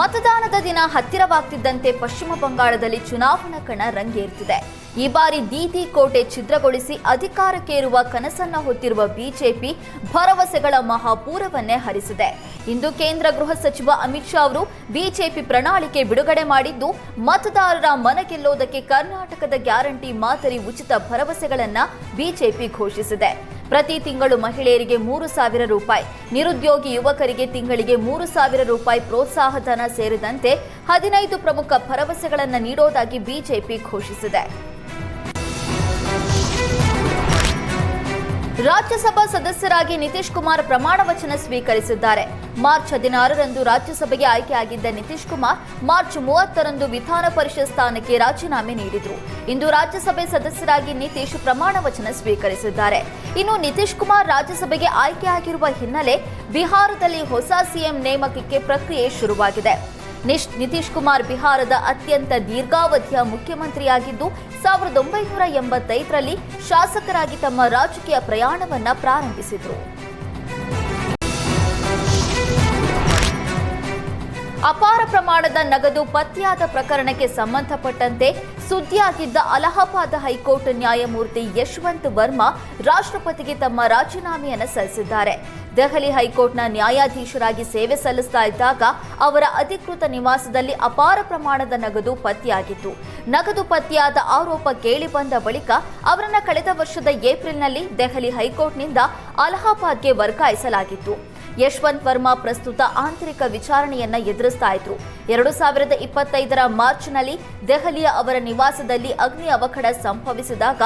ಮತದಾನದ ದಿನ ಹತ್ತಿರವಾಗ್ತಿದ್ದಂತೆ ಪಶ್ಚಿಮ ಬಂಗಾಳದಲ್ಲಿ ಚುನಾವಣಾ ಕಣ ರಂಗೇರುತ್ತಿದೆ. ಈ ಬಾರಿ ದೀದಿ ಕೋಟೆ ಛಿದ್ರಗೊಳಿಸಿ ಅಧಿಕಾರಕ್ಕೇರುವ ಕನಸನ್ನ ಹೊತ್ತಿರುವ ಬಿಜೆಪಿ ಭರವಸೆಗಳ ಮಹಾಪೂರವನ್ನೇ ಹರಿಸಿದೆ. ಇಂದು ಕೇಂದ್ರ ಗೃಹ ಸಚಿವ ಅಮಿತ್ ಶಾ ಅವರು ಬಿಜೆಪಿ ಪ್ರಣಾಳಿಕೆ ಬಿಡುಗಡೆ ಮಾಡಿದ್ದು, ಮತದಾರರ ಮನ ಗೆಲ್ಲೋದಕ್ಕೆ ಕರ್ನಾಟಕದ ಗ್ಯಾರಂಟಿ ಮಾದರಿ ಉಚಿತ ಭರವಸೆಗಳನ್ನ ಬಿಜೆಪಿ ಘೋಷಿಸಿದೆ. ಪ್ರತಿ ತಿಂಗಳು ಮಹಿಳೆಯರಿಗೆ 3,000 ರೂಪಾಯಿ, ನಿರುದ್ಯೋಗಿ ಯುವಕರಿಗೆ ತಿಂಗಳಿಗೆ 3,000 ರೂಪಾಯಿ ಪ್ರೋತ್ಸಾಹಧನ ಸೇರಿದಂತೆ 15 ಪ್ರಮುಖ ಭರವಸೆಗಳನ್ನು ನೀಡೋದಾಗಿ ಬಿಜೆಪಿ ಘೋಷಿಸಿದೆ. ರಾಜ್ಯಸಭಾ ಸದಸ್ಯರಾಗಿ ನಿತೀಶ್ ಕುಮಾರ್ ಪ್ರಮಾಣ ವಚನ ಸ್ವೀಕರಿಸಿದ್ದಾರೆ. ಮಾರ್ಚ್ 16ರಂದು ರಾಜ್ಯಸಭೆಗೆ ಆಯ್ಕೆಯಾಗಿದ್ದ ನಿತೀಶ್ ಕುಮಾರ್ ಮಾರ್ಚ್ 30ರಂದು ವಿಧಾನ ಪರಿಷತ್ ಸ್ಥಾನಕ್ಕೆ ರಾಜೀನಾಮೆ ನೀಡಿದರು. ಇಂದು ರಾಜ್ಯಸಭೆ ಸದಸ್ಯರಾಗಿ ನಿತೀಶ್ ಪ್ರಮಾಣ ವಚನ ಸ್ವೀಕರಿಸಿದ್ದಾರೆ. ಇನ್ನು ನಿತೀಶ್ ಕುಮಾರ್ ರಾಜ್ಯಸಭೆಗೆ ಆಯ್ಕೆಯಾಗಿರುವ ಹಿನ್ನೆಲೆ ಬಿಹಾರದಲ್ಲಿ ಹೊಸ ಸಿಎಂ ನೇಮಕಕ್ಕೆ ಪ್ರಕ್ರಿಯೆ ಶುರುವಾಗಿದೆ. ನಿತೀಶ್ ಕುಮಾರ್ ಬಿಹಾರದ ಅತ್ಯಂತ ದೀರ್ಘಾವಧಿಯ ಮುಖ್ಯಮಂತ್ರಿಯಾಗಿದ್ದು 1985ರಲ್ಲಿ ಶಾಸಕರಾಗಿ ತಮ್ಮ ರಾಜಕೀಯ ಪ್ರಯಾಣವನ್ನ ಪ್ರಾರಂಭಿಸಿದರು. ಅಪಾರ ಪ್ರಮಾಣದ ನಗದು ಪತ್ತೆಯಾದ ಪ್ರಕರಣಕ್ಕೆ ಸಂಬಂಧಪಟ್ಟಂತೆ ಸುದ್ದಿಯಾಗಿದ್ದ ಅಲಹಾಬಾದ್ ಹೈಕೋರ್ಟ್ ನ್ಯಾಯಮೂರ್ತಿ ಯಶವಂತ್ ವರ್ಮಾ ರಾಷ್ಟ್ರಪತಿಗೆ ತಮ್ಮ ರಾಜೀನಾಮೆಯನ್ನು ಸಲ್ಲಿಸಿದ್ದಾರೆ. ದೆಹಲಿ ಹೈಕೋರ್ಟ್ನ ನ್ಯಾಯಾಧೀಶರಾಗಿ ಸೇವೆ ಸಲ್ಲಿಸ್ತಾ ಇದ್ದಾಗ ಅವರ ಅಧಿಕೃತ ನಿವಾಸದಲ್ಲಿ ಅಪಾರ ಪ್ರಮಾಣದ ನಗದು ಪತ್ತೆಯಾಗಿತ್ತು. ನಗದು ಪತ್ತೆಯಾದ ಆರೋಪ ಕೇಳಿಬಂದ ಬಳಿಕ ಅವರನ್ನ ಕಳೆದ ವರ್ಷದ ಏಪ್ರಿಲ್ನಲ್ಲಿ ದೆಹಲಿ ಹೈಕೋರ್ಟ್ನಿಂದ ಅಲಹಾಬಾದ್ಗೆ ವರ್ಗಾಯಿಸಲಾಗಿತ್ತು. ಯಶವಂತ್ ವರ್ಮಾ ಪ್ರಸ್ತುತ ಆಂತರಿಕ ವಿಚಾರಣೆಯನ್ನ ಎದುರಿಸ್ತಾ ಇದ್ರು. 2025ರ ಮಾರ್ಚ್ನಲ್ಲಿ ದೆಹಲಿಯ ಅವರ ನಿವಾಸದಲ್ಲಿ ಅಗ್ನಿ ಅವಘಡ ಸಂಭವಿಸಿದಾಗ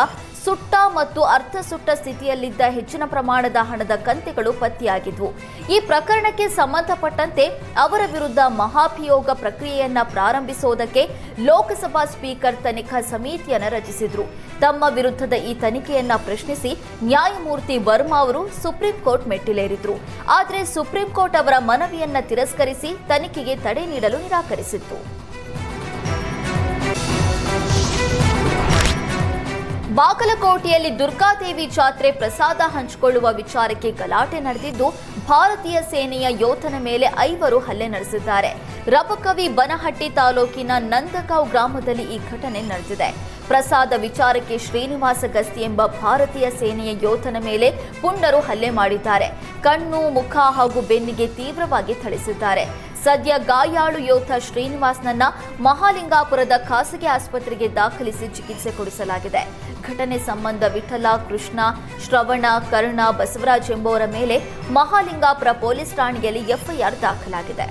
ಸುಟ್ಟ ಮತ್ತು ಅರ್ಧಸುಟ್ಟ ಸ್ಥಿತಿಯಲ್ಲಿದ್ದ ಹೆಚ್ಚಿನ ಪ್ರಮಾಣದ ಹಣದ ಕಂತೆಗಳು ಪತ್ತೆಯಾಗಿದ್ವು. ಈ ಪ್ರಕರಣಕ್ಕೆ ಸಂಬಂಧಪಟ್ಟಂತೆ ಅವರ ವಿರುದ್ಧ ಮಹಾಭಿಯೋಗ ಪ್ರಕ್ರಿಯೆಯನ್ನ ಪ್ರಾರಂಭಿಸುವುದಕ್ಕೆ ಲೋಕಸಭಾ ಸ್ಪೀಕರ್ ತನಿಖಾ ಸಮಿತಿಯನ್ನು ರಚಿಸಿದ್ರು. ತಮ್ಮ ವಿರುದ್ಧದ ಈ ತನಿಖೆಯನ್ನ ಪ್ರಶ್ನಿಸಿ ನ್ಯಾಯಮೂರ್ತಿ ವರ್ಮಾ ಅವರು ಸುಪ್ರೀಂ ಕೋರ್ಟ್ ಮೆಟ್ಟಿಲೇರಿದ್ರು. ಆದರೆ ಸುಪ್ರೀಂ ಕೋರ್ಟ್ ಅವರ ಮನವಿಯನ್ನ ತಿರಸ್ಕರಿಸಿ ತನಿಖೆಗೆ ತಡೆ ನೀಡಲು ನಿರಾಕರಿಸಿತ್ತು. ಬಾಗಲಕೋಟೆಯಲ್ಲಿ ದುರ್ಗಾದೇವಿ ಜಾತ್ರೆ ಪ್ರಸಾದ ಹಂಚಿಕೊಳ್ಳುವ ವಿಚಾರಕ್ಕೆ ಗಲಾಟೆ ನಡೆದಿದ್ದು, ಭಾರತೀಯ ಸೇನೆಯ ಯೋಧನ ಮೇಲೆ 5 ಹಲ್ಲೆ ನಡೆಸಿದ್ದಾರೆ. ರಬಕವಿ ಬನಹಟ್ಟಿ ತಾಲೂಕಿನ ನಂದಗಾಂವ್ ಗ್ರಾಮದಲ್ಲಿ ಈ ಘಟನೆ ನಡೆದಿದೆ. ಪ್ರಸಾದ ವಿಚಾರಕ್ಕೆ ಶ್ರೀನಿವಾಸ ಗಸ್ತಿ ಎಂಬ ಭಾರತೀಯ ಸೇನೆಯ ಯೋಧನ ಮೇಲೆ ಪುಂಡರು ಹಲ್ಲೆ ಮಾಡಿದ್ದಾರೆ. ಕಣ್ಣು, ಮುಖ ಹಾಗೂ ಬೆನ್ನಿಗೆ ತೀವ್ರವಾಗಿ ಥಳಿಸಿದ್ದಾರೆ. ಸದ್ಯ ಗಾಯಾಳು ಯೋಧ ಶ್ರೀನಿವಾಸ್ನನ್ನ ಮಹಾಲಿಂಗಾಪುರದ ಖಾಸಗಿ ಆಸ್ಪತ್ರೆಗೆ ದಾಖಲಿಸಿ ಚಿಕಿತ್ಸೆ ಕೊಡಿಸಲಾಗಿದೆ. ಘಟನೆ ಸಂಬಂಧ ವಿಠಲ, ಕೃಷ್ಣ, ಶ್ರವಣ, ಕರ್ಣ, ಬಸವರಾಜ್ ಎಂಬುವರ ಮೇಲೆ ಮಹಾಲಿಂಗಾಪುರ ಪೊಲೀಸ್ ಠಾಣೆಯಲ್ಲಿ ಎಫ್ಐಆರ್ ದಾಖಲಾಗಿದೆ.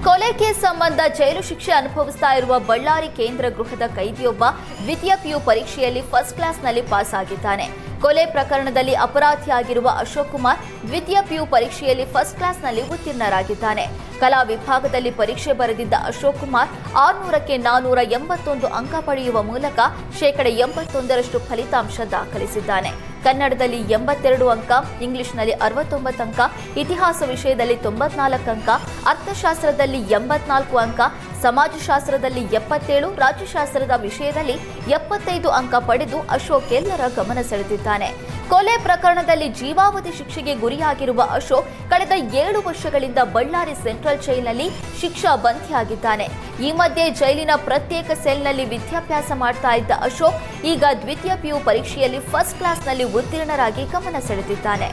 ಕೊಲೆ ಕೇಸ್ ಸಂಬಂಧ ಜೈಲು ಶಿಕ್ಷೆ ಅನುಭವಿಸ್ತಾ ಇರುವ ಬಳ್ಳಾರಿ ಕೇಂದ್ರ ಗೃಹದ ಕೈದಿಯೊಬ್ಬ ದ್ವಿತೀಯ ಪಿಯು ಪರೀಕ್ಷೆಯಲ್ಲಿ ಫಸ್ಟ್ ಕ್ಲಾಸ್ನಲ್ಲಿ ಪಾಸ್ ಆಗಿದ್ದಾನೆ. ಕೊಲೆ ಪ್ರಕರಣದಲ್ಲಿ ಅಪರಾಧಿಯಾಗಿರುವ ಅಶೋಕ್ ಕುಮಾರ್ ದ್ವಿತೀಯ ಪಿಯು ಪರೀಕ್ಷೆಯಲ್ಲಿ ಫಸ್ಟ್ ಕ್ಲಾಸ್ನಲ್ಲಿ ಉತ್ತೀರ್ಣರಾಗಿದ್ದಾನೆ. ಕಲಾ ವಿಭಾಗದಲ್ಲಿ ಪರೀಕ್ಷೆ ಬರೆದಿದ್ದ ಅಶೋಕ್ ಕುಮಾರ್ 600ಕ್ಕೆ 481 ಅಂಕ ಪಡೆಯುವ ಮೂಲಕ 81% ಫಲಿತಾಂಶ ದಾಖಲಿಸಿದ್ದಾನೆ. ಕನ್ನಡದಲ್ಲಿ 82 ಅಂಕ, ಇಂಗ್ಲಿಷ್ನಲ್ಲಿ 69 ಅಂಕ, ಇತಿಹಾಸ ವಿಷಯದಲ್ಲಿ 94 ಅಂಕ, ಅರ್ಥಶಾಸ್ತ್ರದಲ್ಲಿ 84 ಅಂಕ, ಸಮಾಜಶಾಸ್ತ್ರದಲ್ಲಿ 77, ರಾಜ್ಯಶಾಸ್ತ್ರದ ವಿಷಯದಲ್ಲಿ 75 ಅಂಕ ಪಡೆದು ಅಶೋಕ್ ಎಲ್ಲರ ಗಮನ ಸೆಳೆದಿದ್ದಾನೆ. ಕೊಲೆ ಪ್ರಕರಣದಲ್ಲಿ ಜೀವಾವಧಿ ಶಿಕ್ಷೆಗೆ ಗುರಿಯಾಗಿರುವ ಅಶೋಕ್ ಕಳೆದ 7 ವರ್ಷಗಳಿಂದ ಬಳ್ಳಾರಿ ಸೆಂಟ್ರಲ್ ಜೈಲಿನಲ್ಲಿ ಶಿಕ್ಷಾ ಬಂಧಿಯಾಗಿದ್ದಾನೆ. ಈ ಮಧ್ಯೆ ಜೈಲಿನ ಪ್ರತ್ಯೇಕ ಸೆಲ್ನಲ್ಲಿ ವಿದ್ಯಾಭ್ಯಾಸ ಮಾಡ್ತಾ ಇದ್ದ ಅಶೋಕ್ ಈಗ ದ್ವಿತೀಯ ಪಿಯು ಪರೀಕ್ಷೆಯಲ್ಲಿ ಫಸ್ಟ್ ಕ್ಲಾಸ್ನಲ್ಲಿ ಉತ್ತೀರ್ಣರಾಗಿ ಗಮನ ಸೆಳೆದಿದ್ದಾನೆ.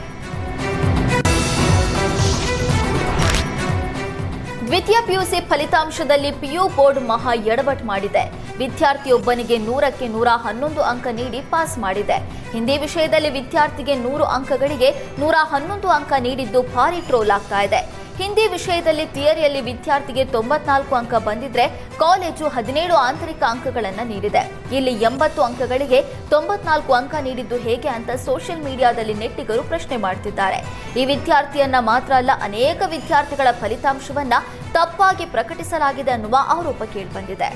ದ್ವಿತೀಯ ಪಿಯುಸಿ ಫಲಿತಾಂಶದಲ್ಲಿ ಪಿಯು ಬೋರ್ಡ್ ಮಹಾ ಎಡವಟ್ ಮಾಡಿದೆ. ವಿದ್ಯಾರ್ಥಿಯೊಬ್ಬನಿಗೆ 100ಕ್ಕೆ 111 ಅಂಕ ನೀಡಿ ಪಾಸ್ ಮಾಡಿದೆ. ಹಿಂದಿ ವಿಷಯದಲ್ಲಿ ವಿದ್ಯಾರ್ಥಿಗೆ 100 ಅಂಕಗಳಿಗೆ 111 ಅಂಕ ನೀಡಿದ್ದು ಭಾರಿ ಟ್ರೋಲ್ ಆಗ್ತಾ ಇದೆ. ಹಿಂದಿ ವಿಷಯದಲ್ಲಿ ಥಿಯರಿಯಲ್ಲಿ ವಿದ್ಯಾರ್ಥಿಗೆ 94 ಅಂಕ ಬಂದಿದ್ರೆ ಕಾಲೇಜು 17 ಆಂತರಿಕ ಅಂಕಗಳನ್ನು ನೀಡಿದೆ. ಇಲ್ಲಿ 80 ಅಂಕಗಳಿಗೆ 94 ಅಂಕ ನೀಡಿದ್ದು ಹೇಗೆ ಅಂತ ಸೋಷಿಯಲ್ ಮೀಡಿಯಾದಲ್ಲಿ ನೆಟ್ಟಿಗರು ಪ್ರಶ್ನೆ ಮಾಡ್ತಿದ್ದಾರೆ. ಈ ವಿದ್ಯಾರ್ಥಿಯನ್ನ ಮಾತ್ರ ಅಲ್ಲ, ಅನೇಕ ವಿದ್ಯಾರ್ಥಿಗಳ ಫಲಿತಾಂಶವನ್ನ ತಪ್ಪಾಗಿ ಪ್ರಕಟಿಸಲಾಗಿದೆ ಅನ್ನುವ ಆರೋಪ ಕೇಳಿಬಂದಿದೆ.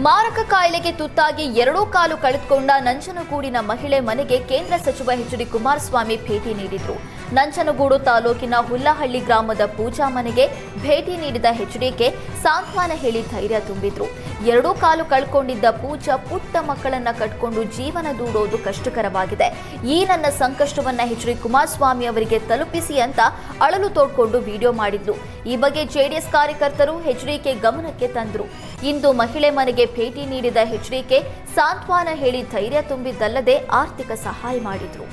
ಮಾರಕ ಕಾಯಿಲೆಗೆ ತುತ್ತಾಗಿ 2 ಕಾಲು ಕಳೆದುಕೊಂಡ ನಂಜನಗೂಡಿನ ಮಹಿಳೆ ಮನೆಗೆ ಕೇಂದ್ರ ಸಚಿವ ಎಚ್ ಡಿ ಕುಮಾರಸ್ವಾಮಿ ಭೇಟಿ ನೀಡಿದ್ರು. ನಂಜನಗೂಡು ತಾಲೂಕಿನ ಹುಲ್ಲಹಳ್ಳಿ ಗ್ರಾಮದ ಪೂಜಾ ಮನೆಗೆ ಭೇಟಿ ನೀಡಿದ ಎಚ್ಡಿಕೆ ಸಾಂತ್ವನ ಹೇಳಿ ಧೈರ್ಯ ತುಂಬಿದ್ರು. 2 ಕಾಲು ಕಳ್ಕೊಂಡಿದ್ದ ಪೂಜಾ ಪುಟ್ಟ ಮಕ್ಕಳನ್ನ ಕಟ್ಕೊಂಡು ಜೀವನ ದೂಡೋದು ಕಷ್ಟಕರವಾಗಿದೆ. ಈ ನನ್ನ ಸಂಕಷ್ಟವನ್ನ ಎಚ್.ಡಿ. ಕುಮಾರಸ್ವಾಮಿ ಅವರಿಗೆ ತಲುಪಿಸಿ ಅಂತ ಅಳಲು ತೋಡ್ಕೊಂಡು ವಿಡಿಯೋ ಮಾಡಿದ್ಲು. ಈ ಬಗ್ಗೆ ಜೆಡಿಎಸ್ ಕಾರ್ಯಕರ್ತರು ಎಚ್ಡಿಕೆ ಗಮನಕ್ಕೆ ತಂದ್ರು. ಇಂದು ಮಹಿಳೆ ಮನೆಗೆ ಭೇಟಿ ನೀಡಿದ ಎಚ್ಡಿಕೆ ಸಾಂತ್ವನ ಹೇಳಿ ಧೈರ್ಯ ತುಂಬಿದ್ದಲ್ಲದೆ ಆರ್ಥಿಕ ಸಹಾಯ ಮಾಡಿದ್ರು.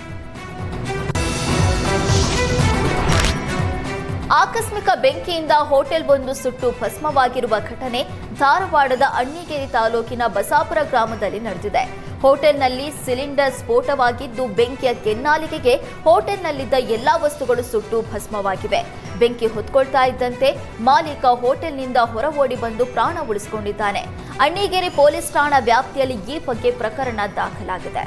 ಆಕಸ್ಮಿಕ ಬೆಂಕಿಯಿಂದ ಹೋಟೆಲ್ ಒಂದು ಸುಟ್ಟು ಭಸ್ಮವಾಗಿರುವ ಘಟನೆ ಧಾರವಾಡದ ಅಣ್ಣಿಗೇರಿ ತಾಲೂಕಿನ ಬಸಾಪುರ ಗ್ರಾಮದಲ್ಲಿ ನಡೆದಿದೆ. ಹೋಟೆಲ್ನಲ್ಲಿ ಸಿಲಿಂಡರ್ ಸ್ಫೋಟವಾಗಿದ್ದು ಬೆಂಕಿಯ ಕೆನ್ನಾಲಿಗೆಗೆ ಹೋಟೆಲ್ನಲ್ಲಿದ್ದ ಎಲ್ಲಾ ವಸ್ತುಗಳು ಸುಟ್ಟು ಭಸ್ಮವಾಗಿವೆ. ಬೆಂಕಿ ಹೊತ್ಕೊಳ್ತಾ ಇದ್ದಂತೆ ಮಾಲೀಕ ಹೋಟೆಲ್ನಿಂದ ಹೊರ ಓಡಿ ಬಂದು ಪ್ರಾಣ ಉಳಿಸಿಕೊಂಡಿದ್ದಾನೆ. ಅಣ್ಣಿಗೇರಿ ಪೊಲೀಸ್ ಠಾಣಾ ವ್ಯಾಪ್ತಿಯಲ್ಲಿ ಈ ಬಗ್ಗೆ ಪ್ರಕರಣ ದಾಖಲಾಗಿದೆ.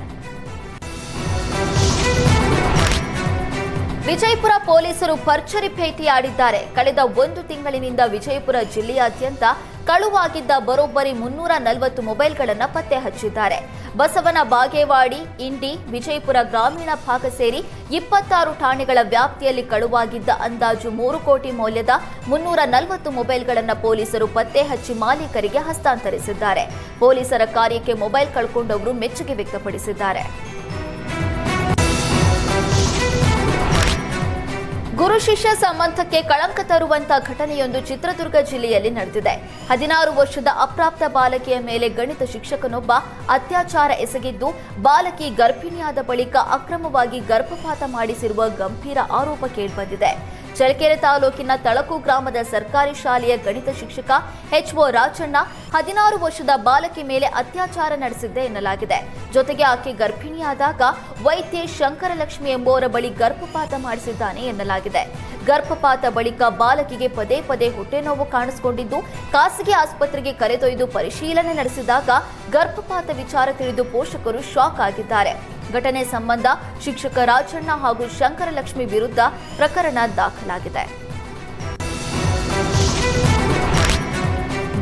ವಿಜಯಪುರ ಪೊಲೀಸರು ಭರ್ಜರಿ ಭೇಟಿಯಾಡಿದ್ದಾರೆ. ಕಳೆದ 1 ತಿಂಗಳಿನಿಂದ ವಿಜಯಪುರ ಜಿಲ್ಲೆಯಾದ್ಯಂತ ಕಳುವಾಗಿದ್ದ ಬರೋಬ್ಬರಿ 340 ಮೊಬೈಲ್ಗಳನ್ನು ಪತ್ತೆ ಹಚ್ಚಿದ್ದಾರೆ. ಬಸವನ ಬಾಗೇವಾಡಿ, ಇಂಡಿ, ವಿಜಯಪುರ ಗ್ರಾಮೀಣ ಭಾಗ ಸೇರಿ 26 ಠಾಣೆಗಳ ವ್ಯಾಪ್ತಿಯಲ್ಲಿ ಕಳುವಾಗಿದ್ದ ಅಂದಾಜು 3 ಕೋಟಿ ಮೌಲ್ಯದ 340 ಮೊಬೈಲ್ಗಳನ್ನು ಪೊಲೀಸರು ಪತ್ತೆ ಹಚ್ಚಿ ಮಾಲೀಕರಿಗೆ ಹಸ್ತಾಂತರಿಸಿದ್ದಾರೆ. ಪೊಲೀಸರ ಕಾರ್ಯಕ್ಕೆ ಮೊಬೈಲ್ ಕಳ್ಕೊಂಡವರು ಮೆಚ್ಚುಗೆ ವ್ಯಕ್ತಪಡಿಸಿದ್ದಾರೆ. ಗುರು ಶಿಷ್ಯ ಸಂಬಂಧಕ್ಕೆ ಕಳಂಕ ತರುವಂತಹ ಘಟನೆಯೊಂದು ಚಿತ್ರದುರ್ಗ ಜಿಲ್ಲೆಯಲ್ಲಿ ನಡೆದಿದೆ. 16 ವರ್ಷದ ಅಪ್ರಾಪ್ತ ಬಾಲಕಿಯ ಮೇಲೆ ಗಣಿತ ಶಿಕ್ಷಕನೊಬ್ಬ ಅತ್ಯಾಚಾರ ಎಸಗಿದ್ದು, ಬಾಲಕಿ ಗರ್ಭಿಣಿಯಾದ ಬಳಿಕ ಅಕ್ರಮವಾಗಿ ಗರ್ಭಪಾತ ಮಾಡಿಸಿರುವ ಗಂಭೀರ ಆರೋಪ ಕೇಳಿಬಂದಿದೆ. ಚಳ್ಳಕೆರೆ ತಾಲೂಕಿನ ತಳಕು ಗ್ರಾಮದ ಸರ್ಕಾರಿ ಶಾಲೆಯ ಗಣಿತ ಶಿಕ್ಷಕ ಎಚ್.ಓ. ರಾಜಣ್ಣ 16 ವರ್ಷದ ಬಾಲಕಿ ಮೇಲೆ ಅತ್ಯಾಚಾರ ನಡೆಸಿದ್ದೆ ಎನ್ನಲಾಗಿದೆ. ಜೊತೆಗೆ ಆಕೆ ಗರ್ಭಿಣಿಯಾದಾಗ ವೈದ್ಯೆ ಶಂಕರಲಕ್ಷ್ಮಿ ಎಂಬುವರ ಬಳಿ ಗರ್ಭಪಾತ ಮಾಡಿಸಿದ್ದಾನೆ ಎನ್ನಲಾಗಿದೆ. ಗರ್ಭಪಾತ ಬಳಿಕ ಬಾಲಕಿಗೆ ಪದೇ ಪದೇ ಹೊಟ್ಟೆ ನೋವು ಕಾಣಿಸಿಕೊಂಡಿದ್ದು, ಖಾಸಗಿ ಆಸ್ಪತ್ರೆಗೆ ಕರೆದೊಯ್ದು ಪರಿಶೀಲನೆ ನಡೆಸಿದಾಗ ಗರ್ಭಪಾತ ವಿಚಾರ ತಿಳಿದು ಪೋಷಕರು ಶಾಕ್ ಆಗಿದ್ದಾರೆ. ಘಟನೆ ಸಂಬಂಧ ಶಿಕ್ಷಕ ರಾಜಣ್ಣ ಹಾಗೂ ಶಂಕರಲಕ್ಷ್ಮಿ ವಿರುದ್ಧ ಪ್ರಕರಣ ದಾಖಲಾಗಿದೆ.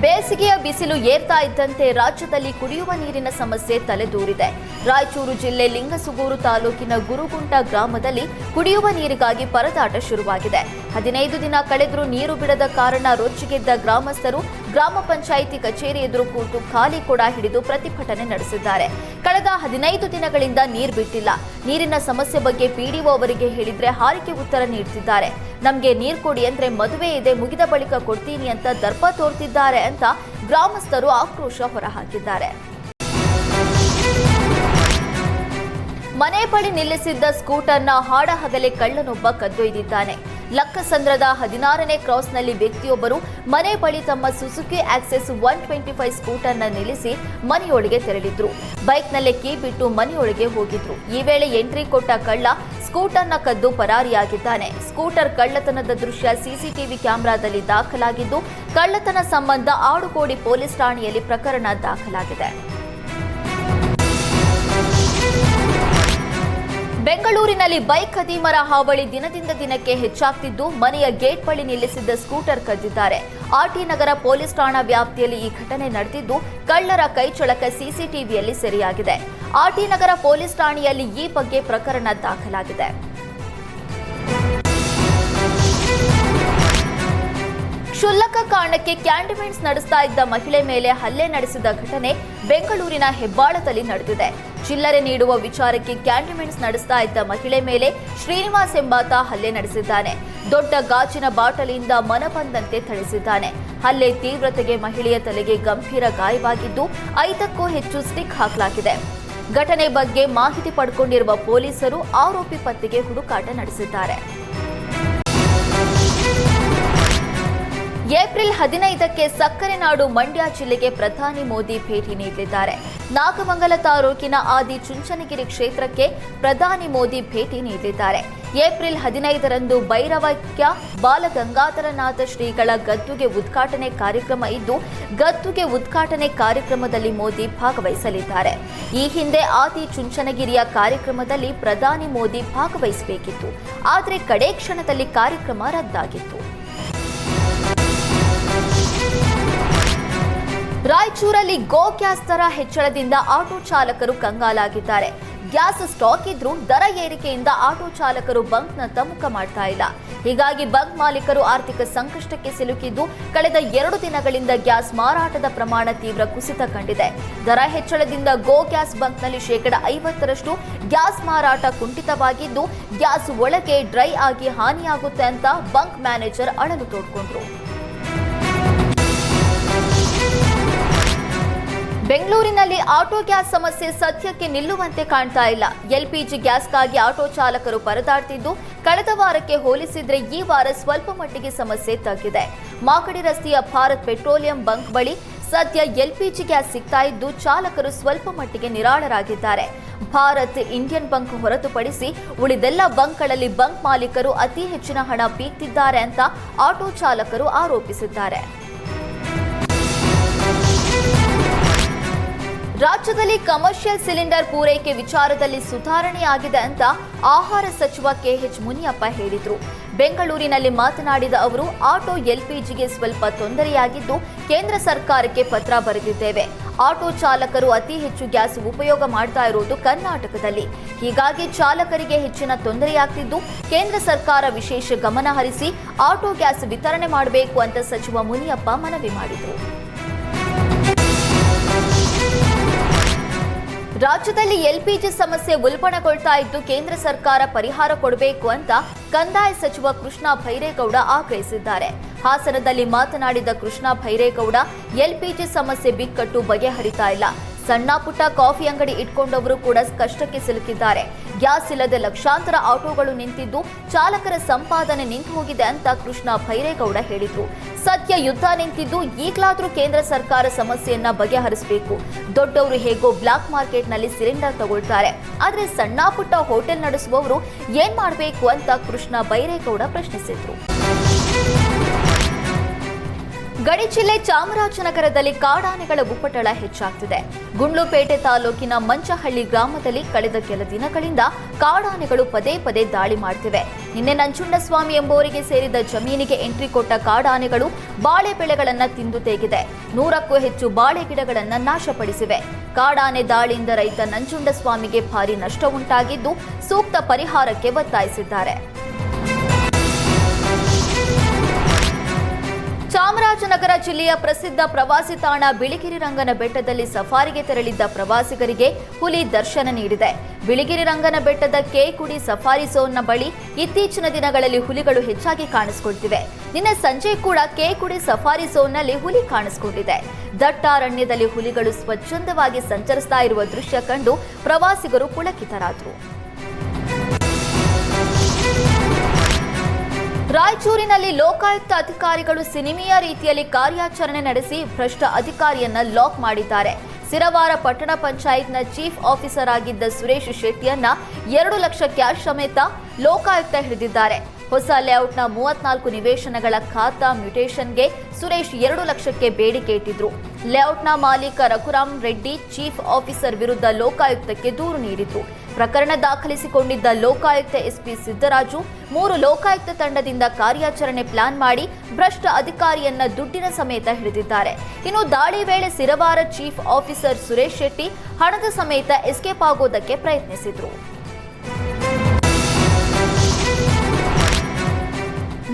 ಬೇಸಿಗೆಯ ಬಿಸಿಲು ಏರ್ತಾ ಇದ್ದಂತೆ ರಾಜ್ಯದಲ್ಲಿ ಕುಡಿಯುವ ನೀರಿನ ಸಮಸ್ಯೆ ತಲೆದೂರಿದೆ. ರಾಯಚೂರು ಜಿಲ್ಲೆ ಲಿಂಗಸುಗೂರು ತಾಲೂಕಿನ ಗುರುಗುಂಟ ಗ್ರಾಮದಲ್ಲಿ ಕುಡಿಯುವ ನೀರಿಗಾಗಿ ಪರದಾಟ ಶುರುವಾಗಿದೆ. 15 ದಿನ ಕಳೆದರೂ ನೀರು ಬಿಡದ ಕಾರಣ ರೊಚ್ಚಿಗೆದ್ದ ಗ್ರಾಮಸ್ಥರು ಗ್ರಾಮ ಪಂಚಾಯಿತಿ ಕಚೇರಿ ಎದುರು ಕೂತು ಖಾಲಿ ಕೊಡ ಹಿಡಿದು ಪ್ರತಿಭಟನೆ ನಡೆಸಿದ್ದಾರೆ. ಕಳೆದ 15 ದಿನಗಳಿಂದ ನೀರು ಬಿಟ್ಟಿಲ್ಲ. ನೀರಿನ ಸಮಸ್ಯೆ ಬಗ್ಗೆ ಪಿಡಿಒ ಅವರಿಗೆ ಹೇಳಿದ್ರೆ ಹಾರಿಕೆ ಉತ್ತರ ನೀಡುತ್ತಿದ್ದಾರೆ. ನಮಗೆ ನೀರು ಕೊಡಿ ಅಂದ್ರೆ ಮದುವೆ ಇದೆ, ಮುಗಿದ ಬಳಿಕ ಕೊಡ್ತೀನಿ ಅಂತ ದರ್ಪ ತೋರ್ತಿದ್ದಾರೆ ಅಂತ ಗ್ರಾಮಸ್ಥರು ಆಕ್ರೋಶ ಹೊರಹಾಕಿದ್ದಾರೆ. ಮನೆ ಬಳಿ ನಿಲ್ಲಿಸಿದ್ದ ಸ್ಕೂಟರ್ನ ಹಾಡಹಗಲೇ ಕಳ್ಳನೊಬ್ಬ ಕದ್ದೊಯ್ದಿದ್ದಾನೆ. ಲಕ್ಕಸಂದ್ರದ 16ನೇ ಕ್ರಾಸ್ನಲ್ಲಿ ವ್ಯಕ್ತಿಯೊಬ್ಬರು ಮನೆ ಬಳಿ ತಮ್ಮ ಸುಜುಕಿ ಆಕ್ಸೆಸ್ 125 ಸ್ಕೂಟರ್ನ ನಿಲ್ಲಿಸಿ ಮನೆಯೊಳಗೆ ತೆರಳಿದ್ರು. ಬೈಕ್ನಲ್ಲೇ ಕೀ ಬಿಟ್ಟು ಮನೆಯೊಳಗೆ ಹೋಗಿದ್ರು. ಈ ವೇಳೆ ಎಂಟ್ರಿ ಕೊಟ್ಟ ಕಳ್ಳ ಸ್ಕೂಟರ್ನ ಕದ್ದು ಪರಾರಿಯಾಗಿದ್ದಾನೆ. ಸ್ಕೂಟರ್ ಕಳ್ಳತನದ ದೃಶ್ಯ ಸಿಸಿಟಿವಿ ಕ್ಯಾಮೆರಾದಲ್ಲಿ ದಾಖಲಾಗಿದ್ದು, ಕಳ್ಳತನ ಸಂಬಂಧ ಆಡುಗೋಡಿ ಪೊಲೀಸ್ ಠಾಣೆಯಲ್ಲಿ ಪ್ರಕರಣ ದಾಖಲಾಗಿದೆ. ಬೆಂಗಳೂರಿನಲ್ಲಿ ಬೈಕ್ ಖದೀಮರ ಹಾವಳಿ ದಿನದಿಂದ ದಿನಕ್ಕೆ ಹೆಚ್ಚಾಗ್ತಿದ್ದು, ಮನೆಯ ಗೇಟ್ ಬಳಿ ನಿಲ್ಲಿಸಿದ್ದ ಸ್ಕೂಟರ್ ಕದ್ದಿದ್ದಾರೆ. ಆರ್ಟಿ ನಗರ ಪೊಲೀಸ್ ಠಾಣಾ ವ್ಯಾಪ್ತಿಯಲ್ಲಿ ಈ ಘಟನೆ ನಡೆದಿದ್ದು, ಕಳ್ಳರ ಕೈಚಳಕ ಸಿಸಿಟಿವಿಯಲ್ಲಿ ಸೆರೆಯಾಗಿದೆ. ಆರ್ಟಿ ನಗರ ಪೊಲೀಸ್ ಠಾಣೆಯಲ್ಲಿ ಈ ಬಗ್ಗೆ ಪ್ರಕರಣ ದಾಖಲಾಗಿದೆ. ಕ್ಷುಲ್ಲಕ ಕಾರಣಕ್ಕೆ ಕ್ಯಾಂಡಿಮೆಂಟ್ಸ್ ನಡೆಸ್ತಾ ಇದ್ದ ಮಹಿಳೆ ಮೇಲೆ ಹಲ್ಲೆ ನಡೆಸಿದ ಘಟನೆ ಬೆಂಗಳೂರಿನ ಹೆಬ್ಬಾಳದಲ್ಲಿ ನಡೆದಿದೆ. ಚಿಲ್ಲರೆ ನೀಡುವ ವಿಚಾರಕ್ಕೆ ಕ್ಯಾಂಡಿಮೆಂಟ್ಸ್ ನಡೆಸ್ತಾ ಇದ್ದ ಮಹಿಳೆ ಮೇಲೆ ಶ್ರೀನಿವಾಸ್ ಎಂಬಾತ ಹಲ್ಲೆ ನಡೆಸಿದ್ದಾನೆ. ದೊಡ್ಡ ಗಾಜಿನ ಬಾಟಲಿಯಿಂದ ಮನಬಂದಂತೆ ಥಳಿಸಿದ್ದಾನೆ. ಹಲ್ಲೆ ತೀವ್ರತೆಗೆ ಮಹಿಳೆಯ ತಲೆಗೆ ಗಂಭೀರ ಗಾಯವಾಗಿದ್ದು, 5ಕ್ಕೂ ಹೆಚ್ಚು ಸ್ಟಿಕ್ ಹಾಕಲಾಗಿದೆ. ಘಟನೆ ಬಗ್ಗೆ ಮಾಹಿತಿ ಪಡೆದುಕೊಂಡಿರುವ ಪೊಲೀಸರು ಆರೋಪಿ ಪತ್ತೆಗೆ ಹುಡುಕಾಟ ನಡೆಸಿದ್ದಾರೆ. ಏಪ್ರಿಲ್ 15ಕ್ಕೆ ಸಕ್ಕರೆ ನಾಡು ಮಂಡ್ಯ ಜಿಲ್ಲೆಗೆ ಪ್ರಧಾನಿ ಮೋದಿ ಭೇಟಿ ನೀಡಲಿದ್ದಾರೆ. ನಾಗಮಂಗಲ ತಾಲೂಕಿನ ಆದಿ ಚುಂಚನಗಿರಿ ಕ್ಷೇತ್ರಕ್ಕೆ ಪ್ರಧಾನಿ ಮೋದಿ ಭೇಟಿ ನೀಡಲಿದ್ದಾರೆ. ಏಪ್ರಿಲ್ 15ರಂದು ಭೈರವಕ್ಯ ಬಾಲಗಂಗಾಧರನಾಥ ಶ್ರೀಗಳ ಗದ್ದುಗೆ ಉದ್ಘಾಟನೆ ಕಾರ್ಯಕ್ರಮ ಇದ್ದು, ಗದ್ದುಗೆ ಉದ್ಘಾಟನೆ ಕಾರ್ಯಕ್ರಮದಲ್ಲಿ ಮೋದಿ ಭಾಗವಹಿಸಲಿದ್ದಾರೆ. ಈ ಹಿಂದೆ ಆದಿ ಚುಂಚನಗಿರಿಯ ಕಾರ್ಯಕ್ರಮದಲ್ಲಿ ಪ್ರಧಾನಿ ಮೋದಿ ಭಾಗವಹಿಸಬೇಕಿತ್ತು. ಆದರೆ ಕಡೆ ಕ್ಷಣದಲ್ಲಿ ಕಾರ್ಯಕ್ರಮ ರದ್ದಾಗಿತ್ತು. ರಾಯಚೂರಲ್ಲಿ ಗೋ ಗ್ಯಾಸ್ ದರ ಹೆಚ್ಚಳದಿಂದ ಆಟೋ ಚಾಲಕರು ಕಂಗಾಲಾಗಿದ್ದಾರೆ. ಗ್ಯಾಸ್ ಸ್ಟಾಕ್ ಇದ್ರೂ ದರ ಏರಿಕೆಯಿಂದ ಆಟೋ ಚಾಲಕರು ಬಂಕ್ನತ್ತ ಮುಖ ಮಾಡ್ತಾ ಇಲ್ಲ. ಹೀಗಾಗಿ ಬಂಕ್ ಮಾಲೀಕರು ಆರ್ಥಿಕ ಸಂಕಷ್ಟಕ್ಕೆ ಸಿಲುಕಿದ್ದು ಕಳೆದ 2 ದಿನಗಳಿಂದ ಗ್ಯಾಸ್ ಮಾರಾಟದ ಪ್ರಮಾಣ ತೀವ್ರ ಕುಸಿತ ಕಂಡಿದೆ. ದರ ಹೆಚ್ಚಳದಿಂದ ಗೋ ಗ್ಯಾಸ್ ಬಂಕ್ನಲ್ಲಿ 50% ಗ್ಯಾಸ್ ಮಾರಾಟ ಕುಂಠಿತವಾಗಿದ್ದು ಗ್ಯಾಸ್ ಒಳಗೆ ಡ್ರೈ ಆಗಿ ಹಾನಿಯಾಗುತ್ತೆ ಅಂತ ಬಂಕ್ ಮ್ಯಾನೇಜರ್ ಅಳಲು ತೋಡ್ಕೊಂಡ್ರು. ಬೆಂಗಳೂರಿನಲ್ಲಿ ಆಟೋ ಗ್ಯಾಸ್ ಸಮಸ್ಯೆ ಸದ್ಯಕ್ಕೆ ನಿಲ್ಲುವಂತೆ ಕಾಣ್ತಾ ಇಲ್ಲ. ಎಲ್ಪಿಜಿ ಗ್ಯಾಸ್ಗಾಗಿ ಆಟೋ ಚಾಲಕರು ಪರದಾಡ್ತಿದ್ದು ಕಳೆದ ವಾರಕ್ಕೆ ಹೋಲಿಸಿದ್ರೆ ಈ ವಾರ ಸ್ವಲ್ಪ ಮಟ್ಟಿಗೆ ಸಮಸ್ಯೆ ತಗ್ಗಿದೆ. ಮಾಗಡಿ ರಸ್ತೆಯ ಭಾರತ್ ಪೆಟ್ರೋಲಿಯಂ ಬಂಕ್ ಬಳಿ ಸದ್ಯ ಎಲ್ಪಿಜಿ ಗ್ಯಾಸ್ ಸಿಗ್ತಾ ಇದ್ದು ಚಾಲಕರು ಸ್ವಲ್ಪ ಮಟ್ಟಿಗೆ ನಿರಾಳರಾಗಿದ್ದಾರೆ. ಭಾರತ್ ಇಂಡಿಯನ್ ಬಂಕ್ ಹೊರತುಪಡಿಸಿ ಉಳಿದೆಲ್ಲ ಬಂಕ್ಗಳಲ್ಲಿ ಬಂಕ್ ಮಾಲೀಕರು ಅತಿ ಹೆಚ್ಚಿನ ಹಣ ಪೀಕ್ತಿದ್ದಾರೆ ಅಂತ ಆಟೋ ಚಾಲಕರು ಆರೋಪಿಸಿದ್ದಾರೆ. ರಾಜ್ಯದಲ್ಲಿ ಕಮರ್ಷಿಯಲ್ ಸಿಲಿಂಡರ್ ಪೂರೈಕೆ ವಿಚಾರದಲ್ಲಿ ಸುಧಾರಣೆಯಾಗಿದೆ ಅಂತ ಆಹಾರ ಸಚಿವ ಕೆಎಚ್ ಮುನಿಯಪ್ಪ ಹೇಳಿದರು. ಬೆಂಗಳೂರಿನಲ್ಲಿ ಮಾತನಾಡಿದ ಅವರು, ಆಟೋ ಎಲ್ಪಿಜಿಗೆ ಸ್ವಲ್ಪ ತೊಂದರೆಯಾಗಿದ್ದು ಕೇಂದ್ರ ಸರ್ಕಾರಕ್ಕೆ ಪತ್ರ ಬರೆದಿದ್ದೇವೆ. ಆಟೋ ಚಾಲಕರು ಅತಿ ಹೆಚ್ಚು ಗ್ಯಾಸ್ ಉಪಯೋಗ ಮಾಡ್ತಾ ಇರೋದು ಕರ್ನಾಟಕದಲ್ಲಿ. ಹೀಗಾಗಿ ಚಾಲಕರಿಗೆ ಹೆಚ್ಚಿನ ತೊಂದರೆಯಾಗ್ತಿದ್ದು ಕೇಂದ್ರ ಸರ್ಕಾರ ವಿಶೇಷ ಗಮನ ಹರಿಸಿ ಆಟೋ ಗ್ಯಾಸ್ ವಿತರಣೆ ಮಾಡಬೇಕು ಅಂತ ಸಚಿವ ಮುನಿಯಪ್ಪ ಮನವಿ ಮಾಡಿದರು. ರಾಜ್ಯದಲ್ಲಿ ಎಲ್ಪಿಜಿ ಸಮಸ್ಯೆ ಉಲ್ಬಣಗೊಳ್ತಾ ಇದ್ದು ಕೇಂದ್ರ ಸರ್ಕಾರ ಪರಿಹಾರ ಕೊಡಬೇಕು ಅಂತ ಕಂದಾಯ ಸಚಿವ ಕೃಷ್ಣ ಭೈರೇಗೌಡ ಆಗ್ರಹಿಸಿದ್ದಾರೆ. ಹಾಸನದಲ್ಲಿ ಮಾತನಾಡಿದ ಕೃಷ್ಣ ಭೈರೇಗೌಡ, ಎಲ್ಪಿಜಿ ಸಮಸ್ಯೆ ಬಿಕ್ಕಟ್ಟು ಬಗೆಹರಿತಾ ಇಲ್ಲ. ಸಣ್ಣ ಪುಟ್ಟ ಕಾಫಿ ಅಂಗಡಿ ಇಟ್ಕೊಂಡವರು ಕೂಡ ಕಷ್ಟಕ್ಕೆ ಸಿಲುಕಿದ್ದಾರೆ. ಗ್ಯಾಸ್ ಇಲ್ಲದೆ ಲಕ್ಷಾಂತರ ಆಟೋಗಳು ನಿಂತಿದ್ದು ಚಾಲಕರ ಸಂಪಾದನೆ ನಿಂತು ಹೋಗಿದೆ ಅಂತ ಕೃಷ್ಣ ಭೈರೇಗೌಡ ಹೇಳಿದ್ರು. ಸದ್ಯ ಯುದ್ಧ ನಿಂತಿದ್ದು ಈಗಲಾದರೂ ಕೇಂದ್ರ ಸರ್ಕಾರ ಸಮಸ್ಯೆಯನ್ನ ಬಗೆಹರಿಸಬೇಕು. ದೊಡ್ಡವರು ಹೇಗೋ ಬ್ಲಾಕ್ ಮಾರ್ಕೆಟ್ನಲ್ಲಿ ಸಿಲಿಂಡರ್ ತಗೊಳ್ತಾರೆ, ಆದ್ರೆ ಸಣ್ಣ ಪುಟ್ಟ ಹೋಟೆಲ್ ನಡೆಸುವವರು ಏನ್ ಮಾಡಬೇಕು ಅಂತ ಕೃಷ್ಣ ಭೈರೇಗೌಡ ಪ್ರಶ್ನಿಸಿದ್ರು. ಗಡಿ ಜಿಲ್ಲೆ ಚಾಮರಾಜನಗರದಲ್ಲಿ ಕಾಡಾನೆಗಳ ಉಪಟಳ ಹೆಚ್ಚಾಗ್ತಿದೆ. ಗುಂಡ್ಲುಪೇಟೆ ತಾಲೂಕಿನ ಮಂಚಹಳ್ಳಿ ಗ್ರಾಮದಲ್ಲಿ ಕಳೆದ ಕೆಲ ದಿನಗಳಿಂದ ಕಾಡಾನೆಗಳು ಪದೇ ಪದೇ ದಾಳಿ ಮಾಡ್ತಿವೆ. ನಿನ್ನೆ ನಂಜುಂಡಸ್ವಾಮಿ ಎಂಬುವರಿಗೆ ಸೇರಿದ ಜಮೀನಿಗೆ ಎಂಟ್ರಿ ಕೊಟ್ಟ ಕಾಡಾನೆಗಳು ಬಾಳೆ ಬೆಳೆಗಳನ್ನ ತಿಂದು ತೆಗೆದಿದೆ. 100ಕ್ಕೂ ಹೆಚ್ಚು ಬಾಳೆ ಗಿಡಗಳನ್ನ ನಾಶಪಡಿಸಿವೆ. ಕಾಡಾನೆ ದಾಳಿಯಿಂದ ರೈತ ನಂಜುಂಡಸ್ವಾಮಿಗೆ ಭಾರಿ ನಷ್ಟ ಉಂಟಾಗಿದ್ದು ಸೂಕ್ತ ಪರಿಹಾರಕ್ಕೆ ಒತ್ತಾಯಿಸಿದ್ದಾರೆ. ಚಾಮರಾಜನಗರ ಜಿಲ್ಲೆಯ ಪ್ರಸಿದ್ಧ ಪ್ರವಾಸಿ ತಾಣ ಬಿಳಿಗಿರಿ ರಂಗನ ಬೆಟ್ಟದಲ್ಲಿ ಸಫಾರಿಗೆ ತೆರಳಿದ್ದ ಪ್ರವಾಸಿಗರಿಗೆ ಹುಲಿ ದರ್ಶನ ನೀಡಿದೆ. ಬಿಳಿಗಿರಿ ರಂಗನ ಬೆಟ್ಟದ ಕೇಕುಡಿ ಸಫಾರಿ ಝೋನ್ನ ಬಳಿ ಇತ್ತೀಚಿನ ದಿನಗಳಲ್ಲಿ ಹುಲಿಗಳು ಹೆಚ್ಚಾಗಿ ಕಾಣಿಸಿಕೊಳ್ತಿವೆ. ನಿನ್ನೆ ಸಂಜೆ ಕೂಡ ಕೇಕುಡಿ ಸಫಾರಿ ಝೋನ್ನಲ್ಲಿ ಹುಲಿ ಕಾಣಿಸಿಕೊಂಡಿದೆ. ದಟ್ಟಾರಣ್ಯದಲ್ಲಿ ಹುಲಿಗಳು ಸ್ವಚ್ಛಂದವಾಗಿ ಸಂಚರಿಸ್ತಾ ಇರುವ ದೃಶ್ಯ ಕಂಡು ಪ್ರವಾಸಿಗರು ಪುಳಕಿತರಾದರು. ರಾಯಚೂರಿನಲ್ಲಿ ಲೋಕಾಯುಕ್ತ ಅಧಿಕಾರಿಗಳು ಸಿನಿಮೀಯ ರೀತಿಯಲ್ಲಿ ಕಾರ್ಯಾಚರಣೆ ನಡೆಸಿ ಭ್ರಷ್ಟ ಅಧಿಕಾರಿಯನ್ನ ಲಾಕ್ ಮಾಡಿದ್ದಾರೆ. ಸಿರವಾರ ಪಟ್ಟಣ ಪಂಚಾಯತ್ನ ಚೀಫ್ ಆಫೀಸರ್ ಆಗಿದ್ದ ಸುರೇಶ್ ಶೆಟ್ಟಿಯನ್ನ 2 ಲಕ್ಷ ಕ್ಯಾಶ್ ಸಮೇತ ಲೋಕಾಯುಕ್ತ ಹಿಡಿದಿದ್ದಾರೆ. ಹೊಸ ಲೇಔಟ್ನ 34 ನಿವೇಶನಗಳ ಖಾತಾ ಮ್ಯೂಟೇಷನ್ಗೆ ಸುರೇಶ್ 2 ಲಕ್ಷಕ್ಕೆ ಬೇಡಿಕೆ ಇಟ್ಟಿದ್ರು. ಲೇಔಟ್ನ ಮಾಲೀಕ ರಘುರಾಮ್ ರೆಡ್ಡಿ ಚೀಫ್ ಆಫೀಸರ್ ವಿರುದ್ಧ ಲೋಕಾಯುಕ್ತಕ್ಕೆ ದೂರು ನೀಡಿದ್ರು. ಪ್ರಕರಣ ದಾಖಲಿಸಿಕೊಂಡಿದ್ದ ಲೋಕಾಯುಕ್ತ ಎಸ್ಪಿ ಸಿದ್ದರಾಜು 3 ಲೋಕಾಯುಕ್ತ ತಂಡದಿಂದ ಕಾರ್ಯಾಚರಣೆ ಪ್ಲಾನ್ ಮಾಡಿ ಭ್ರಷ್ಟ ಅಧಿಕಾರಿಯನ್ನ ದುಡ್ಡಿನ ಸಮೇತ ಹಿಡಿದಿದ್ದಾರೆ. ಇನ್ನು ದಾಳಿ ವೇಳೆ ಸಿರವಾರ ಚೀಫ್ ಆಫೀಸರ್ ಸುರೇಶ್ ಶೆಟ್ಟಿ ಹಣದ ಸಮೇತ ಎಸ್ಕೇಪ್ ಆಗೋದಕ್ಕೆ ಪ್ರಯತ್ನಿಸಿದ್ರು.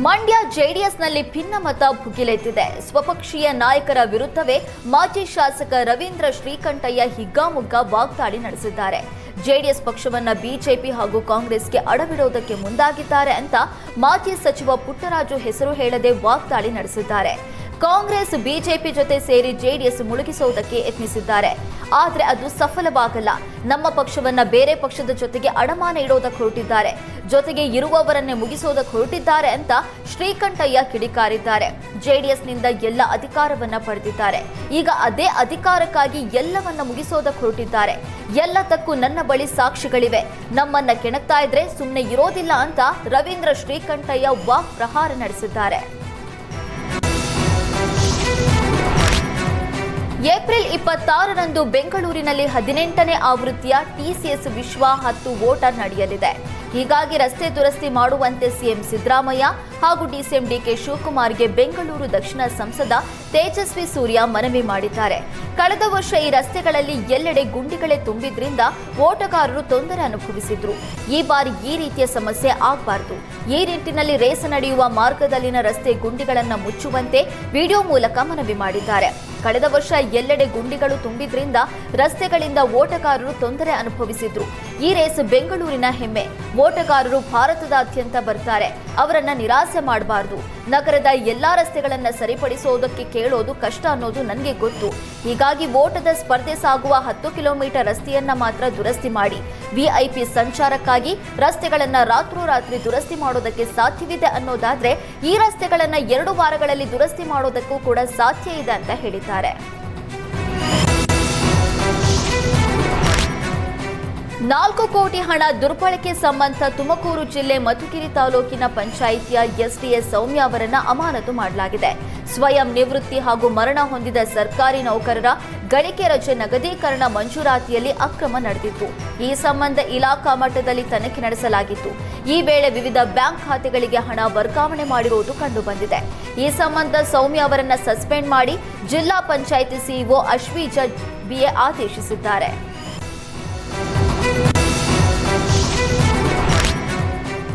ಮಂಡ್ಯ ಜೆಡಿಎಸ್ನಲ್ಲಿ ಭಿನ್ನಮತ ಭುಗಿಲೆದ್ದಿದೆ. ಸ್ವಪಕ್ಷೀಯ ನಾಯಕರ ವಿರುದ್ಧವೇ ಮಾಜಿ ಶಾಸಕ ರವೀಂದ್ರ ಶ್ರೀಕಂಠಯ್ಯ ಹಿಗ್ಗಾಮುಗ್ಗಾ ವಾಗ್ದಾಳಿ ನಡೆಸಿದ್ದಾರೆ. ಜೆಡಿಎಸ್ ಪಕ್ಷವನ್ನ ಬಿಜೆಪಿ ಹಾಗೂ ಕಾಂಗ್ರೆಸ್ಗೆ ಅಡವಿಡೋದಕ್ಕೆ ಮುಂದಾಗಿದ್ದಾರೆ ಅಂತ ಮಾಜಿ ಸಚಿವ ಪುಟ್ಟರಾಜು ಹೆಸರು ಹೇಳದೆ ವಾಗ್ದಾಳಿ ನಡೆಸಿದ್ದಾರೆ. ಕಾಂಗ್ರೆಸ್ ಬಿಜೆಪಿ ಜೊತೆ ಸೇರಿ ಜೆಡಿಎಸ್ ಮುಳುಗಿಸುವುದಕ್ಕೆ ಯತ್ನಿಸಿದ್ದಾರೆ. ಆದರೆ ಅದು ಸಫಲವಾಗಲ್ಲ. ನಮ್ಮ ಪಕ್ಷವನ್ನ ಬೇರೆ ಪಕ್ಷದ ಜೊತೆಗೆ ಅಡಮಾನ ಇಡೋದಕ್ಕೆ ಹೊರಟಿದ್ದಾರೆ, ಜೊತೆಗೆ ಇರುವವರನ್ನೇ ಮುಗಿಸೋದಕ್ಕೆ ಹೊರಟಿದ್ದಾರೆ ಅಂತ ಶ್ರೀಕಂಠಯ್ಯ ಕಿಡಿಕಾರಿದ್ದಾರೆ. ಜೆಡಿಎಸ್ನಿಂದ ಎಲ್ಲ ಅಧಿಕಾರವನ್ನ ಪಡೆದಿದ್ದಾರೆ. ಈಗ ಅದೇ ಅಧಿಕಾರಕ್ಕಾಗಿ ಎಲ್ಲವನ್ನ ಮುಗಿಸೋದಕ್ಕೆ ಹೊರಟಿದ್ದಾರೆ. ಎಲ್ಲದಕ್ಕೂ ನನ್ನ ಬಳಿ ಸಾಕ್ಷಿಗಳಿವೆ. ನಮ್ಮನ್ನ ಕೆಣಕ್ತಾ ಇದ್ರೆ ಸುಮ್ಮನೆ ಇರೋದಿಲ್ಲ ಅಂತ ರವೀಂದ್ರ ಶ್ರೀಕಂಠಯ್ಯ ವಾಕ್ ಪ್ರಹಾರ ನಡೆಸಿದ್ದಾರೆ. ಏಪ್ರಿಲ್ 26ರಂದು ಬೆಂಗಳೂರಿನಲ್ಲಿ 18ನೇ ಆವೃತ್ತಿಯ ಟಿಸಿಎಸ್ ವಿಶ್ವ 10 ಓಟ ನಡೆಯಲಿದೆ. ಹೀಗಾಗಿ ರಸ್ತೆ ದುರಸ್ತಿ ಮಾಡುವಂತೆ ಸಿಎಂ ಸಿದ್ದರಾಮಯ್ಯ ಹಾಗೂ ಡಿಸಿಎಂ ಡಿಕೆ ಶಿವಕುಮಾರ್ಗೆ ಬೆಂಗಳೂರು ದಕ್ಷಿಣ ಸಂಸದ ತೇಜಸ್ವಿ ಸೂರ್ಯ ಮನವಿ ಮಾಡಿದ್ದಾರೆ. ಕಳೆದ ವರ್ಷ ಈ ರಸ್ತೆಗಳಲ್ಲಿ ಎಲ್ಲೆಡೆ ಗುಂಡಿಗಳೇ ತುಂಬಿದ್ರಿಂದ ಓಟಗಾರರು ತೊಂದರೆ ಅನುಭವಿಸಿದ್ರು. ಈ ಬಾರಿ ಈ ರೀತಿಯ ಸಮಸ್ಯೆ ಆಗಬಾರದು. ಈ ನಿಟ್ಟಿನಲ್ಲಿ ರೇಸ್ ನಡೆಯುವ ಮಾರ್ಗದಲ್ಲಿನ ರಸ್ತೆ ಗುಂಡಿಗಳನ್ನು ಮುಚ್ಚುವಂತೆ ವಿಡಿಯೋ ಮೂಲಕ ಮನವಿ ಮಾಡಿದ್ದಾರೆ. ಕಳೆದ ವರ್ಷ ಎಲ್ಲೆಡೆ ಗುಂಡಿಗಳು ತುಂಬಿದ್ರಿಂದ ರಸ್ತೆಗಳಿಂದ ಓಟಗಾರರು ತೊಂದರೆ ಅನುಭವಿಸಿದ್ರು. ಈ ರೇಸ್ ಬೆಂಗಳೂರಿನ ಹೆಮ್ಮೆ. ಓಟಗಾರರು ಭಾರತದಾದ್ಯಂತ ಬರ್ತಾರೆ. ಅವರನ್ನ ನಿರಾಸೆ ಮಾಡಬಾರದು. ನಗರದ ಎಲ್ಲಾ ರಸ್ತೆಗಳನ್ನ ಸರಿಪಡಿಸೋದಕ್ಕೆ ಕೇಳೋದು ಕಷ್ಟ ಅನ್ನೋದು ನನಗೆ ಗೊತ್ತು. ಹೀಗಾಗಿ ಓಟದ ಸ್ಪರ್ಧೆ ಸಾಗುವ 10 ಕಿಲೋಮೀಟರ್ ರಸ್ತೆಯನ್ನ ಮಾತ್ರ ದುರಸ್ತಿ ಮಾಡಿ. ವಿಐಪಿ ಸಂಚಾರಕ್ಕಾಗಿ ರಸ್ತೆಗಳನ್ನ ರಾತ್ರೋರಾತ್ರಿ ದುರಸ್ತಿ ಮಾಡೋದಕ್ಕೆ ಸಾಧ್ಯವಿದೆ ಅನ್ನೋದಾದ್ರೆ ಈ ರಸ್ತೆಗಳನ್ನ 2 ವಾರಗಳಲ್ಲಿ ದುರಸ್ತಿ ಮಾಡೋದಕ್ಕೂ ಕೂಡ ಸಾಧ್ಯ ಇದೆ ಅಂತ ಹೇಳಿದ್ದಾರೆ. 4 ಕೋಟಿ ಹಣ ದುರ್ಬಳಕೆ ಸಂಬಂಧ ತುಮಕೂರು ಜಿಲ್ಲೆ ಮಧುಗಿರಿ ತಾಲೂಕಿನ ಪಂಚಾಯಿತಿಯ ಎಸ್ಡಿಎಸ್ ಸೌಮ್ಯ ಅವರನ್ನು ಅಮಾನತು ಮಾಡಲಾಗಿದೆ. ಸ್ವಯಂ ನಿವೃತ್ತಿ ಹಾಗೂ ಮರಣ ಹೊಂದಿದ ಸರ್ಕಾರಿ ನೌಕರರ ಗಳಿಕೆ ರಜೆ ನಗದೀಕರಣ ಮಂಜೂರಾತಿಯಲ್ಲಿ ಅಕ್ರಮ ನಡೆದಿತ್ತು. ಈ ಸಂಬಂಧ ಇಲಾಖಾ ಮಟ್ಟದಲ್ಲಿ ತನಿಖೆ ನಡೆಸಲಾಗಿತ್ತು. ಈ ವೇಳೆ ವಿವಿಧ ಬ್ಯಾಂಕ್ ಖಾತೆಗಳಿಗೆ ಹಣ ವರ್ಗಾವಣೆ ಮಾಡಿರುವುದು ಕಂಡುಬಂದಿದೆ. ಈ ಸಂಬಂಧ ಸೌಮ್ಯ ಅವರನ್ನು ಸಸ್ಪೆಂಡ್ ಮಾಡಿ ಜಿಲ್ಲಾ ಪಂಚಾಯಿತಿ ಸಿಇಒ ಅಶ್ವಿಜಾ ಬಿಎ ಆದೇಶಿಸಿದ್ದಾರೆ.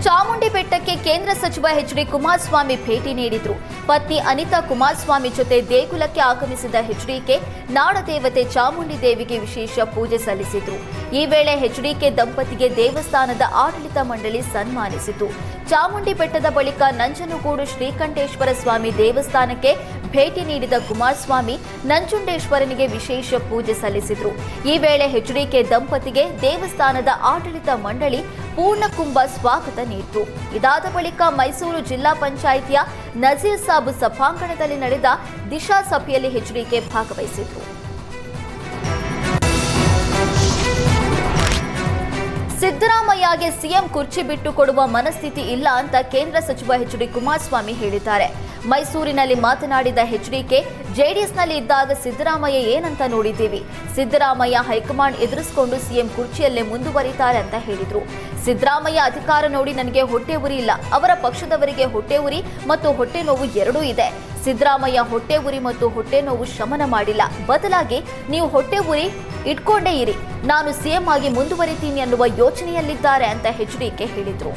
ಚಾಮುಂಡಿ ಬೆಟ್ಟಕ್ಕೆ ಕೇಂದ್ರ ಸಚಿವ ಎಚ್ಡಿ ಕುಮಾರಸ್ವಾಮಿ ಭೇಟಿ ನೀಡಿದ್ರು. ಪತ್ನಿ ಅನಿತಾ ಕುಮಾರಸ್ವಾಮಿ ಜೊತೆ ದೇಗುಲಕ್ಕೆ ಆಗಮಿಸಿದ ಎಚ್ಡಿಕೆ ನಾಡದೇವತೆ ಚಾಮುಂಡಿ ದೇವಿಗೆ ವಿಶೇಷ ಪೂಜೆ ಸಲ್ಲಿಸಿದ್ರು. ಈ ವೇಳೆ ಎಚ್ಡಿಕೆ ದಂಪತಿಗೆ ದೇವಸ್ಥಾನದ ಆಡಳಿತ ಮಂಡಳಿ ಸನ್ಮಾನಿಸಿತು. ಚಾಮುಂಡಿ ಬೆಟ್ಟದ ಬಳಿಕ ನಂಜನಗೂಡು ಶ್ರೀಕಂಠೇಶ್ವರ ಸ್ವಾಮಿ ದೇವಸ್ಥಾನಕ್ಕೆ ಭೇಟಿ ನೀಡಿದ ಕುಮಾರಸ್ವಾಮಿ ನಂಜುಂಡೇಶ್ವರನಿಗೆ ವಿಶೇಷ ಪೂಜೆ ಸಲ್ಲಿಸಿದ್ರು. ಈ ವೇಳೆ ಎಚ್ಡಿಕೆ ದಂಪತಿಗೆ ದೇವಸ್ಥಾನದ ಆಡಳಿತ ಮಂಡಳಿ ಪೂರ್ಣಕುಂಭ ಸ್ವಾಗತ ನೀಡಿತು. ಇದಾದ ಬಳಿಕ ಮೈಸೂರು ಜಿಲ್ಲಾ ಪಂಚಾಯಿತಿಯ ನಜೀರ್ ಸಾಬ್ ಸಭಾಂಗಣದಲ್ಲಿ ನಡೆದ ದಿಶಾ ಸಭೆಯಲ್ಲಿ ಎಚ್ಡಿಕೆ ಭಾಗವಹಿಸಿದ್ರು. ಸಿದ್ದರಾಮಯ್ಯಗೆ ಸಿಎಂ ಕುರ್ಚಿ ಬಿಟ್ಟು ಕೊಡುವ ಮನಸ್ಥಿತಿ ಇಲ್ಲ ಅಂತ ಕೇಂದ್ರ ಸಚಿವ ಎಚ್ಡಿ ಕುಮಾರಸ್ವಾಮಿ ಹೇಳಿದ್ದಾರೆ. ಮೈಸೂರಿನಲ್ಲಿ ಮಾತನಾಡಿದ ಎಚ್ಡಿಕೆ, ಜೆಡಿಎಸ್ನಲ್ಲಿ ಇದ್ದಾಗ ಸಿದ್ದರಾಮಯ್ಯ ಏನಂತ ನೋಡಿದ್ದೀವಿ. ಸಿದ್ದರಾಮಯ್ಯ ಹೈಕಮಾಂಡ್ ಎದುರಿಸಿಕೊಂಡು ಸಿಎಂ ಕುರ್ಚಿಯಲ್ಲೇ ಮುಂದುವರಿತಾರೆ ಅಂತ ಹೇಳಿದ್ರು. ಸಿದ್ದರಾಮಯ್ಯ ಅಧಿಕಾರ ನೋಡಿ ನನಗೆ ಹೊಟ್ಟೆ ಉರಿ ಇಲ್ಲ. ಅವರ ಪಕ್ಷದವರಿಗೆ ಹೊಟ್ಟೆ ಉರಿ ಮತ್ತು ಹೊಟ್ಟೆ ನೋವು ಎರಡೂ ಇದೆ. ಸಿದ್ದರಾಮಯ್ಯ ಹೊಟ್ಟೆ ಉರಿ ಮತ್ತು ಹೊಟ್ಟೆ ನೋವು ಶಮನ ಮಾಡಿಲ್ಲ. ಬದಲಾಗಿ ನೀವು ಹೊಟ್ಟೆ ಉರಿ ಇಟ್ಕೊಂಡೇ ಇರಿ, ನಾನು ಸಿಎಂ ಆಗಿ ಮುಂದುವರಿತೀನಿ ಅನ್ನುವ ಯೋಚನೆಯಲ್ಲಿದ್ದಾರೆ ಅಂತ ಎಚ್ಡಿಕೆ ಹೇಳಿದ್ರು.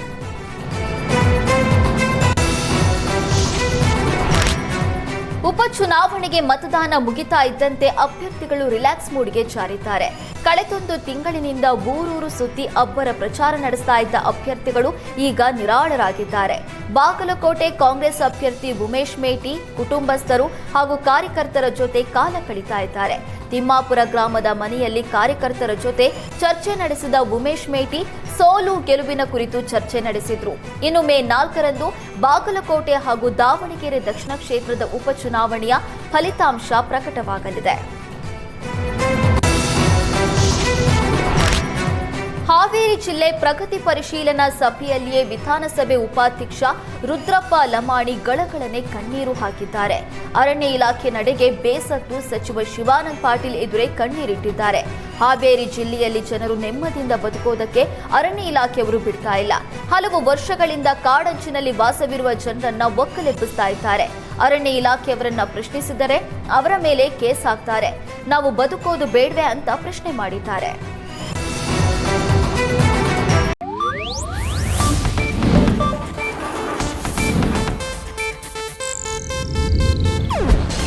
ಉಪಚುನಾವಣೆಗೆ ಮತದಾನ ಮುಗಿತಾ ಇದ್ದಂತೆ ಅಭ್ಯರ್ಥಿಗಳು ರಿಲ್ಯಾಕ್ಸ್ ಮೂಡ್ಗೆ ಜಾರಿದ್ದಾರೆ. ಕಳೆದೊಂದು ತಿಂಗಳಿನಿಂದ ಊರೂರು ಸುತ್ತಿ ಅಬ್ಬರ ಪ್ರಚಾರ ನಡೆಸ್ತಾ ಇದ್ದ ಅಭ್ಯರ್ಥಿಗಳು ಈಗ ನಿರಾಳರಾಗಿದ್ದಾರೆ. ಬಾಗಲಕೋಟೆ ಕಾಂಗ್ರೆಸ್ ಅಭ್ಯರ್ಥಿ ಉಮೇಶ್ ಮೇಟಿ ಕುಟುಂಬಸ್ಥರು ಹಾಗೂ ಕಾರ್ಯಕರ್ತರ ಜೊತೆ ಕಾಲ ಕಳೀತಾ ಇದ್ದಾರೆ. ತಿಮ್ಮಾಪುರ ಗ್ರಾಮದ ಮನೆಯಲ್ಲಿ ಕಾರ್ಯಕರ್ತರ ಜೊತೆ ಚರ್ಚೆ ನಡೆಸಿದ ಉಮೇಶ್ ಮೇಟಿ ಸೋಲು ಗೆಲುವಿನ ಕುರಿತು ಚರ್ಚೆ ನಡೆಸಿದ್ರು. ಇನ್ನು ಮೇ 4ರಂದು ಬಾಗಲಕೋಟೆ ಹಾಗೂ ದಾವಣಗೆರೆ ದಕ್ಷಿಣ ಕ್ಷೇತ್ರದ ಉಪಚುನಾವಣೆಯ ಫಲಿತಾಂಶ ಪ್ರಕಟವಾಗಲಿದೆ. ಹಾವೇರಿ ಜಿಲ್ಲೆ ಪ್ರಗತಿ ಪರಿಶೀಲನಾ ಸಭೆಯಲ್ಲಿಯೇ ವಿಧಾನಸಭೆ ಉಪಾಧ್ಯಕ್ಷ ರುದ್ರಪ್ಪ ಲಮಾಣಿ ಗಳಗಳನೆ ಕಣ್ಣೀರು ಹಾಕಿದ್ದಾರೆ. ಅರಣ್ಯ ಇಲಾಖೆ ನಡೆಗೆ ಬೇಸತ್ತು ಸಚಿವ ಶಿವಾನಂದ ಪಾಟೀಲ್ ಎದುರೇ ಕಣ್ಣೀರಿಟ್ಟಿದ್ದಾರೆ. ಹಾವೇರಿ ಜಿಲ್ಲೆಯಲ್ಲಿ ಜನರು ನೆಮ್ಮದಿಯಿಂದ ಬದುಕೋದಕ್ಕೆ ಅರಣ್ಯ ಇಲಾಖೆಯವರು ಬಿಡ್ತಾ ಇಲ್ಲ. ಹಲವು ವರ್ಷಗಳಿಂದ ಕಾಡಂಚಿನಲ್ಲಿ ವಾಸವಿರುವ ಜನರನ್ನ ಒಕ್ಕಲೆಬ್ಬಿಸ್ತಾ ಇದ್ದಾರೆ. ಅರಣ್ಯ ಇಲಾಖೆಯವರನ್ನ ಪ್ರಶ್ನಿಸಿದರೆ ಅವರ ಮೇಲೆ ಕೇಸ್ ಹಾಕ್ತಾರೆ. ನಾವು ಬದುಕೋದು ಬೇಡವೆ ಅಂತ ಪ್ರಶ್ನೆ ಮಾಡಿದ್ದಾರೆ.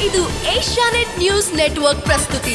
ಇದು ಏಷ್ಯಾನೆಟ್ ನ್ಯೂಸ್ ನೆಟ್ವರ್ಕ್ ಪ್ರಸ್ತುತಿ.